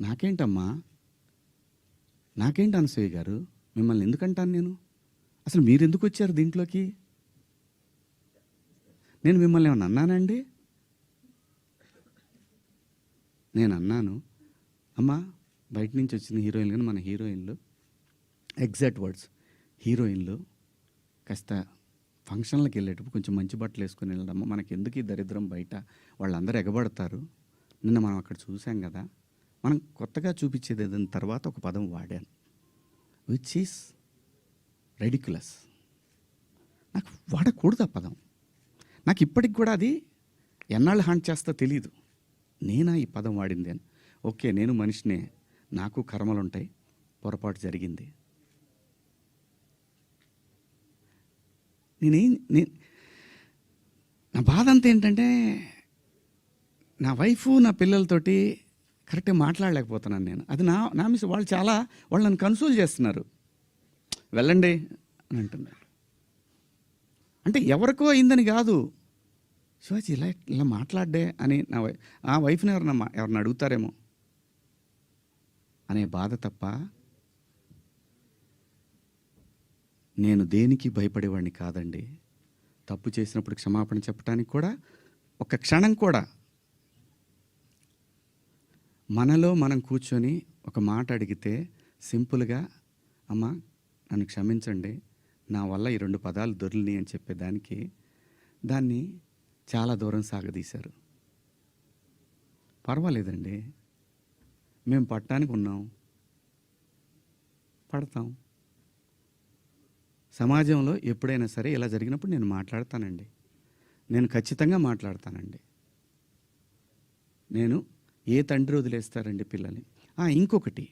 నాకేంటమ్మా, నాకేంటి అనసూయ గారు, మిమ్మల్ని ఎందుకంటాను నేను? అసలు మీరెందుకు వచ్చారు దీంట్లోకి? నేను మిమ్మల్ని ఏమన్నా అన్నానండి? నేను అన్నాను, అమ్మా బయట నుంచి వచ్చిన హీరోయిన్లు కానీ మన హీరోయిన్లు, ఎగ్జాక్ట్ వర్డ్స్, హీరోయిన్లు కాస్త ఫంక్షన్లకు వెళ్ళేటప్పుడు కొంచెం మంచి బట్టలు వేసుకొని వెళ్ళడమ్మా, మనకి ఎందుకు ఈ దరిద్రం బయట, వాళ్ళందరూ ఎగబడతారు. నిన్న మనం అక్కడ చూసాం కదా, మనం కొత్తగా చూపించేది ఏదైనా తర్వాత ఒక పదం వాడాను, విచ్ ఈస్ రెడిక్యులస్. నాకు వాడకూడదు ఆ పదం. నాకు ఇప్పటికి కూడా అది ఎన్నాళ్ళు హాంట్ చేస్తా తెలీదు. నేనా ఈ పదం వాడింది అని. ఓకే, నేను మనిషినే, నాకు కర్మలు ఉంటాయి, పొరపాటు జరిగింది. నా బాధ అంతా ఏంటంటే, నా వైఫ్ నా పిల్లలతోటి కరెక్ట్గా మాట్లాడలేకపోతున్నాను నేను. అది నా మిస్. వాళ్ళు నన్ను కన్సోల్ చేస్తున్నారు, వెళ్ళండి అని అంటున్నారు. అంటే ఎవరికో అయిందని కాదు, శివాజీ ఇలా మాట్లాడ్డే అని ఆ వైఫ్ని ఎవరన్నా అడుగుతారేమో అనే బాధ తప్ప నేను దేనికి భయపడేవాడిని కాదండి. తప్పు చేసినప్పుడు క్షమాపణ చెప్పడానికి కూడా ఒక క్షణం కూడా మనలో మనం కూర్చొని ఒక మాట అడిగితే సింపుల్గా, అమ్మ నన్ను క్షమించండి, నా వల్ల ఈ 2 పదాలు దొరికినాయి అని చెప్పేదానికి దాన్ని చాలా దూరం సాగదీశారు. పర్వాలేదండి, మేము పట్టడానికి ఉన్నాం, పడతాం. సమాజంలో ఎప్పుడైనా సరే ఇలా జరిగినప్పుడు నేను మాట్లాడతానండి, నేను ఖచ్చితంగా మాట్లాడతానండి. నేను ఏ తండ్రి వదిలేస్తారండి పిల్లల్ని? ఇంకొకటి,